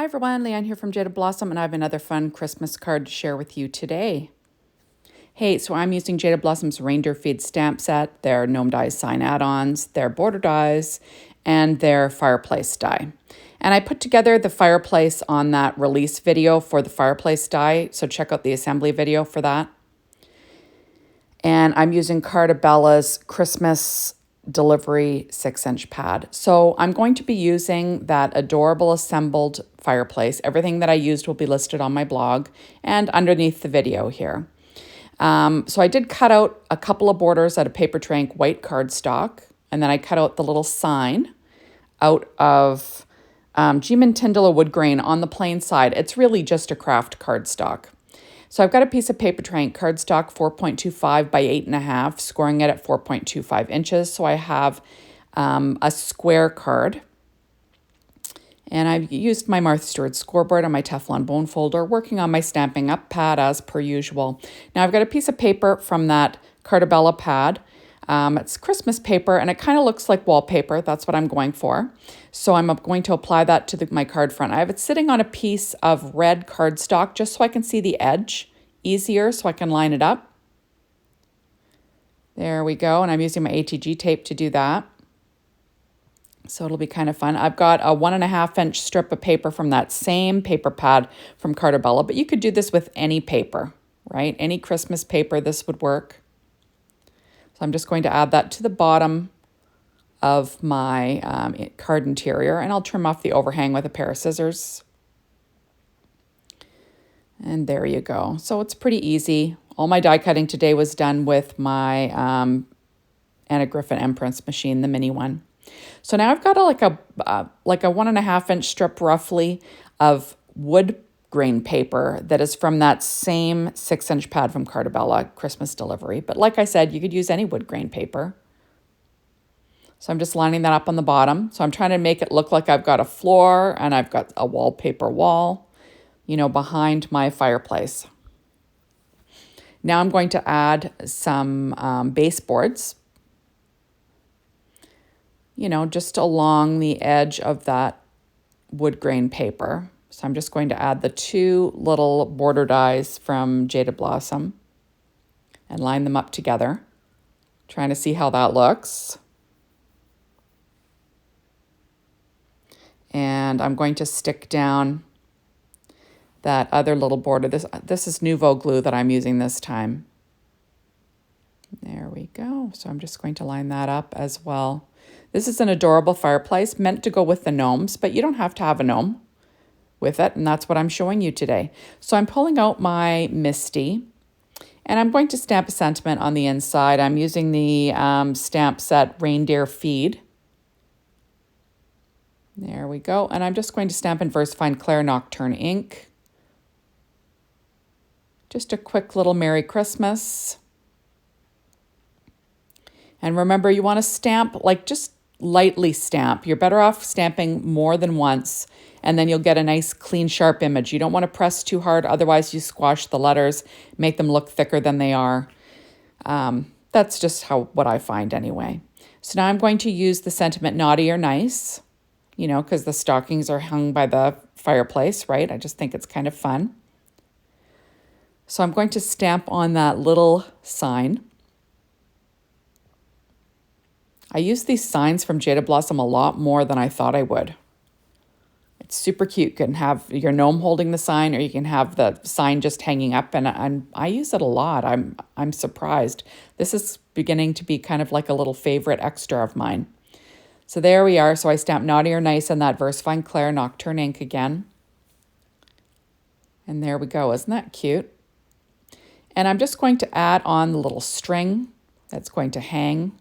Hi everyone, Leanne here from Jaded Blossom, and I have another fun Christmas card to share with you today. Hey, so I'm using Jaded Blossom's Reindeer feed stamp set, their Gnome dies Sign Add Ons, their border dies, and their Fireplace die. And I put together the Fireplace on that release video for the Fireplace die, so check out the assembly video for that. And I'm using Cartabella's Christmas delivery 6-inch pad. So I'm going to be using that adorable assembled Fireplace. Everything that I used will be listed on my blog and underneath the video here. So I did cut out a couple of borders out of paper tray ink white cardstock, and then I cut out the little sign out of Geman Tyndall wood grain on the plain side. It's really just a craft cardstock. So I've got a piece of paper tray ink cardstock, 4.25 by 8.5, scoring it at 4.25 inches. So I have a square card. And I've used my Martha Stewart scoreboard on my Teflon bone folder, working on my Stampin' Up pad as per usual. Now I've got a piece of paper from that Cartabella pad. It's Christmas paper, and it kind of looks like wallpaper. That's what I'm going for. So I'm going to apply that to my card front. I have it sitting on a piece of red cardstock just so I can see the edge easier, so I can line it up. There we go, and I'm using my ATG tape to do that. So it'll be kind of fun. I've got a 1.5-inch strip of paper from that same paper pad from Cartabella, but you could do this with any paper, right? Any Christmas paper, this would work. So I'm just going to add that to the bottom of my card interior, and I'll trim off the overhang with a pair of scissors. And there you go. So it's pretty easy. All my die cutting today was done with my Anna Griffin Empress machine, the mini one. So now I've got like a 1.5-inch strip roughly of wood grain paper that is from that same 6-inch pad from Cartabella Christmas delivery. But like I said, you could use any wood grain paper. So I'm just lining that up on the bottom. So I'm trying to make it look like I've got a floor and I've got a wallpaper wall, you know, behind my fireplace. Now I'm going to add some baseboards, you know, just along the edge of that wood grain paper. So I'm just going to add the 2 little border dies from Jaded Blossom and line them up together, trying to see how that looks. And I'm going to stick down that other little border. This is Nouveau glue that I'm using this time. There we go. So I'm just going to line that up as well. This is an adorable fireplace meant to go with the gnomes, but you don't have to have a gnome with it, and that's what I'm showing you today. So I'm pulling out my Misty, and I'm going to stamp a sentiment on the inside. I'm using the stamp set Reindeer feed. There we go, and I'm just going to stamp in VersaFine Claire Nocturne ink. Just a quick little Merry Christmas. And remember, you want to stamp, like just lightly stamp. You're better off stamping more than once, and then you'll get a nice, clean, sharp image. You don't want to press too hard, otherwise you squash the letters, make them look thicker than they are. That's just what I find anyway. So now I'm going to use the sentiment Naughty or Nice, you know, because the stockings are hung by the fireplace, right? I just think it's kind of fun. So I'm going to stamp on that little sign. I use these signs from Jaded Blossom a lot more than I thought I would. It's super cute. You can have your gnome holding the sign, or you can have the sign just hanging up, and I use it a lot. I'm surprised. This is beginning to be kind of like a little favorite extra of mine. So there we are. So I stamped Naughty or Nice on that VersaFine Claire Nocturne ink again. And there we go. Isn't that cute? And I'm just going to add on the little string that's going to hang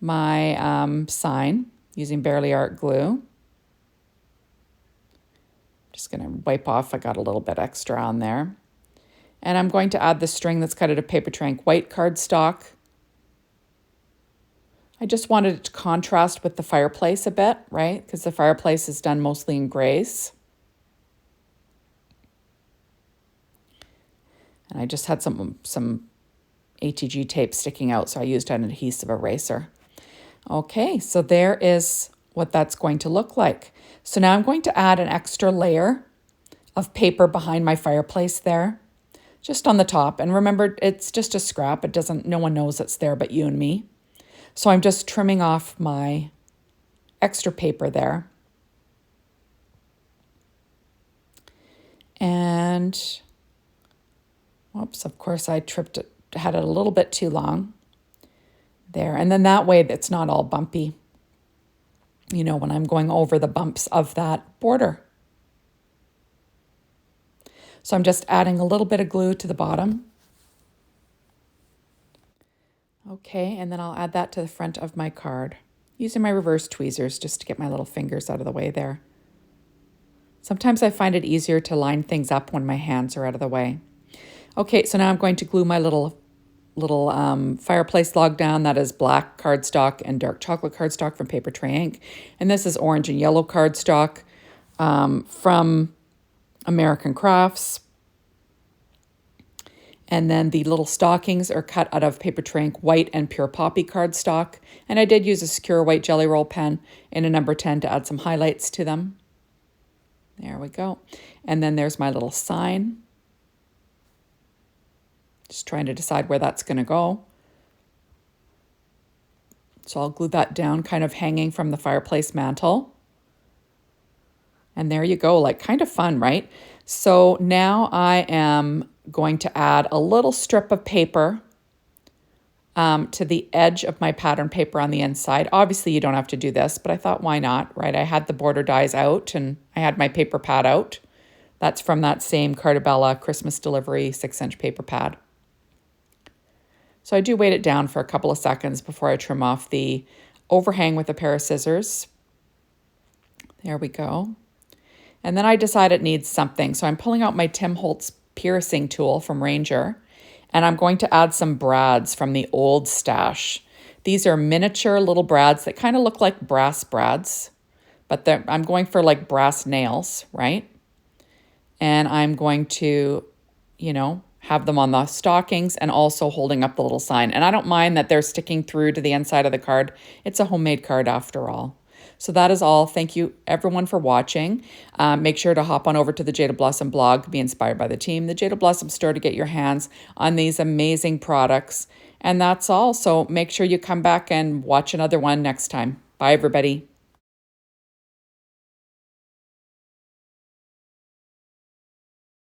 my sign using Barely Art glue. Just going to wipe off, I got a little bit extra on there. And I'm going to add the string that's cut out of paper tray ink white cardstock. I just wanted it to contrast with the fireplace a bit, right? Because the fireplace is done mostly in grays. And I just had some ATG tape sticking out, so I used an adhesive eraser. Okay, so there is what that's going to look like. So now I'm going to add an extra layer of paper behind my fireplace there, just on the top. And remember, it's just a scrap. No one knows it's there but you and me. So I'm just trimming off my extra paper there. And, whoops, of course I had it a little bit too long there. And then that way it's not all bumpy, you know, when I'm going over the bumps of that border. So I'm just adding a little bit of glue to the bottom. Okay, and then I'll add that to the front of my card, using my reverse tweezers just to get my little fingers out of the way there. Sometimes I find it easier to line things up when my hands are out of the way. Okay, so now I'm going to glue my little fireplace log down. That is black cardstock and dark chocolate cardstock from Paper Tray Ink. And this is orange and yellow cardstock from American Crafts. And then the little stockings are cut out of Paper Tray Ink white and pure poppy cardstock. And I did use a secure white jelly roll pen in a number 10 to add some highlights to them. There we go. And then there's my little sign. Just trying to decide where that's going to go. So I'll glue that down, kind of hanging from the fireplace mantle. And there you go, like kind of fun, right? So now I am going to add a little strip of paper to the edge of my pattern paper on the inside. Obviously, you don't have to do this, but I thought, why not, right? I had the border dies out and I had my paper pad out. That's from that same Cartabella Christmas delivery 6-inch paper pad. So I do weight it down for a couple of seconds before I trim off the overhang with a pair of scissors. There we go. And then I decide it needs something. So I'm pulling out my Tim Holtz piercing tool from Reindeer, and I'm going to add some brads from the old stash. These are miniature little brads that kind of look like brass brads, but I'm going for like brass nails, right? And I'm going to, you know, have them on the stockings and also holding up the little sign. And I don't mind that they're sticking through to the inside of the card. It's a homemade card after all. So that is all. Thank you everyone for watching. Make sure to hop on over to the Jaded Blossom blog, be inspired by the team, the Jaded Blossom store, to get your hands on these amazing products. And that's all. So make sure you come back and watch another one next time. Bye, everybody.